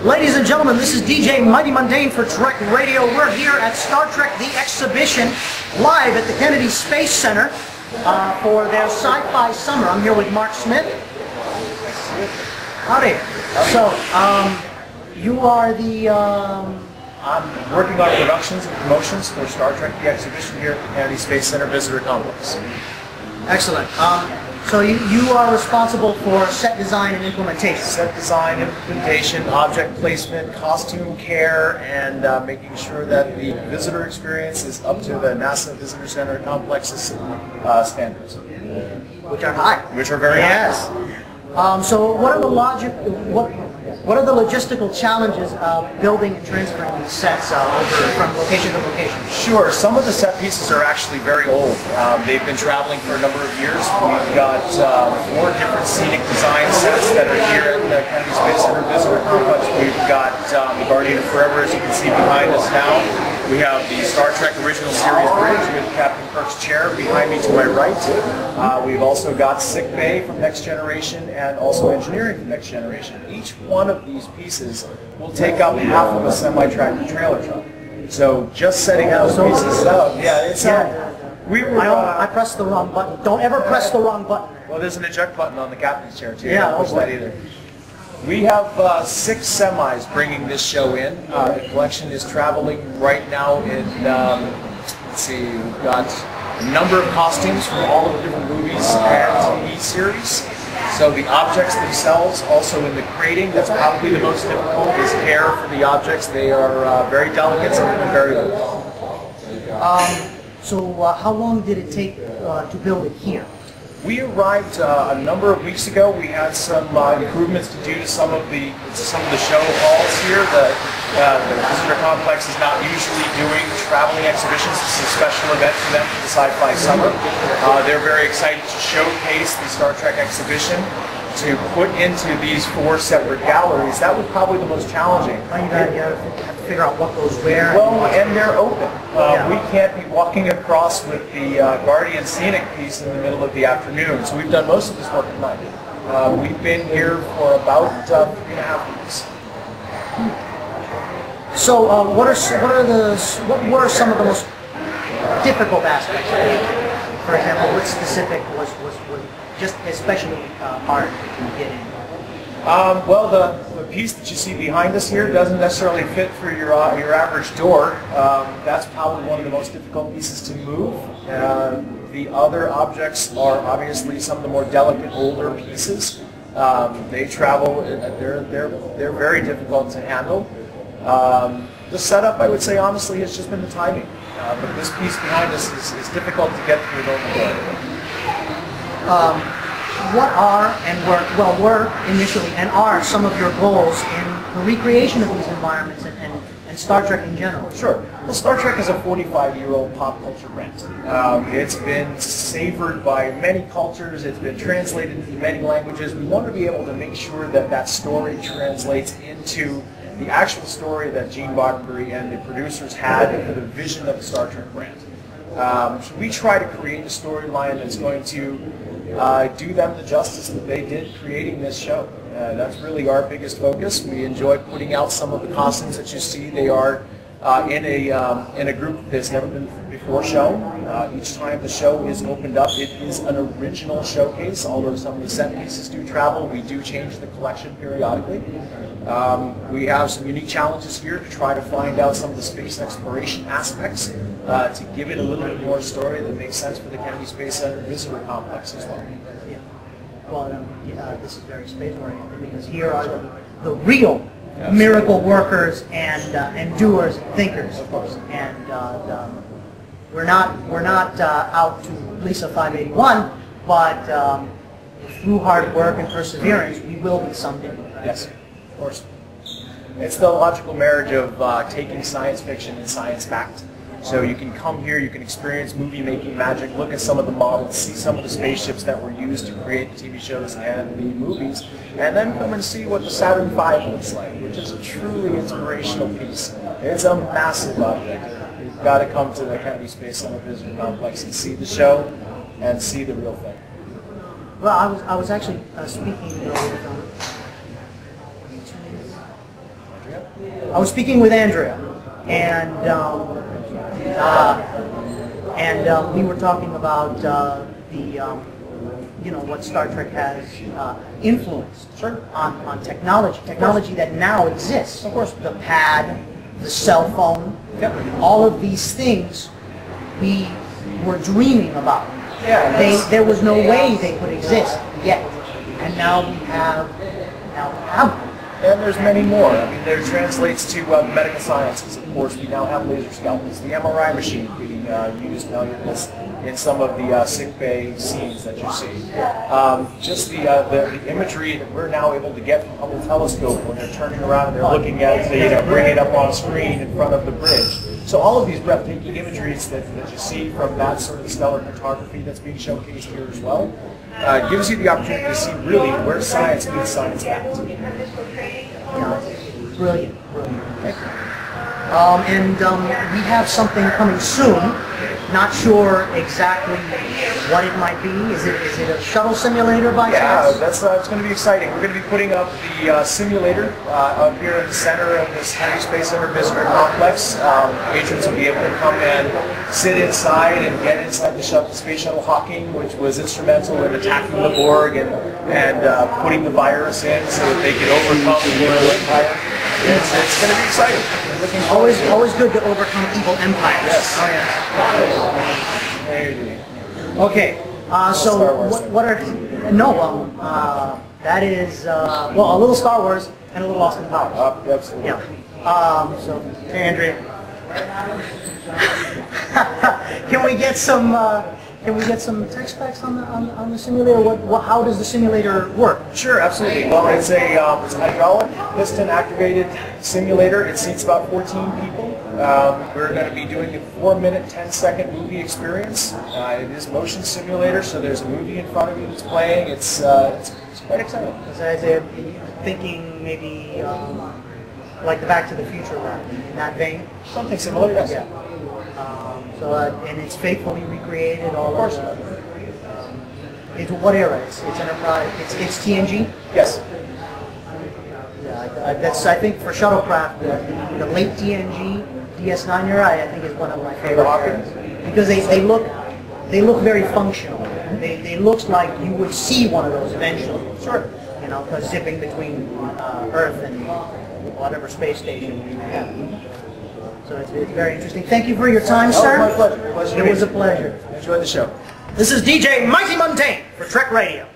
Ladies and gentlemen, this is DJ Mighty Mundane for Trek Radio. We're here at Star Trek The Exhibition, live at the Kennedy Space Center for their Sci-Fi Summer. I'm here with Mark Smith. Howdy. So, you are the... I'm working on productions and promotions for Star Trek The Exhibition here at the Kennedy Space Center Visitor Complex. Excellent. So you are responsible for set design and implementation. Set design, implementation, object placement, costume care, and making sure that the visitor experience is up to the NASA Visitor Center Complex's standards. Which are high. Which are very high. So what are the what are the logistical challenges of building and transferring these sets over from location to location? Sure. Some of the set pieces are actually very old. They've been traveling for a number of years. We've got 4 different scenic design sets that are here at the Kennedy Space Center Visitor Complex. We've got the Guardian of Forever, as you can see behind us now. We have the Star Trek Original Series bridge with Captain Kirk's chair behind me to my right. We've also got Sick Bay from Next Generation and also Engineering from Next Generation. Each one of these pieces will take up half of a semi-tractor trailer truck. So just setting those pieces up, I pressed the wrong button. Don't ever press the wrong button. Well, there's an eject button on the captain's chair too. Yeah, don't push that either. We have 6 semis bringing this show in. The collection is traveling right now in, let's see, we've got a number of costumes from all of the different movies and TV series. So the objects themselves, also in the crating, that's probably the most difficult, is care for the objects. They are very delicate, some of them very old. So how long did it take to build it here? We arrived a number of weeks ago. We had some improvements to do to some of the show halls here. The visitor complex is not usually doing traveling exhibitions. This is a special event for them for the Sci-Fi Summer. They're very excited to showcase the Star Trek exhibition, to put into these 4 separate galleries. That was probably the most challenging. You have to figure out what goes where. Well, and they're open. We can't be walking across with the Guardian Scenic piece in the middle of the afternoon, so we've done most of this work at night. We've been here for about 3.5 weeks. So, what are some of the most difficult aspects of it? For example, what specific was just especially hard to get in? Well, the piece that you see behind us here doesn't necessarily fit for your average door. That's probably one of the most difficult pieces to move. The other objects are obviously some of the more delicate, older pieces. They travel. They're very difficult to handle. The setup, I would say, honestly, has just been the timing. But this piece behind us is difficult to get through the door. What were initially and are some of your goals in the recreation of these environments and Star Trek in general? Sure. Well, Star Trek is a 45-year-old pop culture brand. It's been savored by many cultures. It's been translated into many languages. We want to be able to make sure that that story translates into the actual story that Gene Roddenberry and the producers had for the vision of the Star Trek brand. So we try to create a storyline that's going to do them the justice that they did creating this show. That's really our biggest focus. We enjoy putting out some of the costumes that you see. They are in a group that's never been before shown. Each time the show is opened up, it is an original showcase. Although some of the set pieces do travel, we do change the collection periodically. We have some unique challenges here to try to find out some of the space exploration aspects to give it a little bit more story that makes sense for the Kennedy Space Center Visitor Complex as well. Yeah. Well, this is very space-oriented because here are the real miracle workers and doers and thinkers, of course. And we're not out to Lisa 581, but through hard work and perseverance, we will be someday. Yes, of course. It's the logical marriage of taking science fiction and science fact. So you can come here, you can experience movie-making magic, look at some of the models, see some of the spaceships that were used to create the TV shows and the movies, and then come and see what the Saturn V looks like, which is a truly inspirational piece. It's a massive object. You've got to come to the Kennedy Space Center Visitor Complex and see the show and see the real thing. Well, I was actually speaking with I was speaking with Andrea, and we were talking about what Star Trek has influenced on technology that now exists. Of course, the pad, the cell phone, all of these things we were dreaming about. Yeah, There was no way they could exist yet, and now we have them. And there's many more. I mean, there translates to medical sciences. Of course, we now have laser scalpels. The MRI machine being used now in some of the sick bay scenes that you see. Just the imagery that we're now able to get from Hubble telescope when they're turning around and they're looking at it, to bring it up on screen in front of the bridge. So all of these breathtaking imageries that you see from that sort of stellar photography that's being showcased here as well, gives you the opportunity to see really where science meets science at. Brilliant. We have something coming soon. Not sure exactly what it might be. Is it a shuttle simulator by chance? Yeah, it's going to be exciting. We're going to be putting up the simulator up here in the center of this Kennedy Space Center visitor complex. Patrons will be able to come and sit inside and get inside the Space Shuttle Hawking, which was instrumental in attacking the Borg and putting the virus in so that they could overcome the Royal Empire. It's going to be exciting. Always good to overcome evil empires. Yes. Oh, yes. There you go. Okay. So what are that is a little Star Wars and a little Austin Powers. Absolutely. Yeah. So hey, Andrea, can we get some tech specs on the simulator? How does the simulator work? Sure, absolutely. Well, it's a hydraulic piston activated simulator. It seats about 14 people. We're going to be doing a 4-minute, 10-second movie experience. It is motion simulator, so there's a movie in front of you that's playing. It's quite exciting. As thinking maybe like the Back to the Future ride, in that vein? Something similar, yes. Yeah. And it's faithfully recreated all of course. Into what era? It's Enterprise. It's TNG. Yes. Yeah, that's I think for shuttlecraft the late TNG DS9 era I think is one of my favorite eras because they look very functional. They look like you would see one of those eventually. Sure. Because zipping between Earth and whatever space station we have. So it's very interesting. Thank you for your time, sir. My pleasure. It was a pleasure. Enjoy the show. This is DJ Mighty Montaigne for Trek Radio.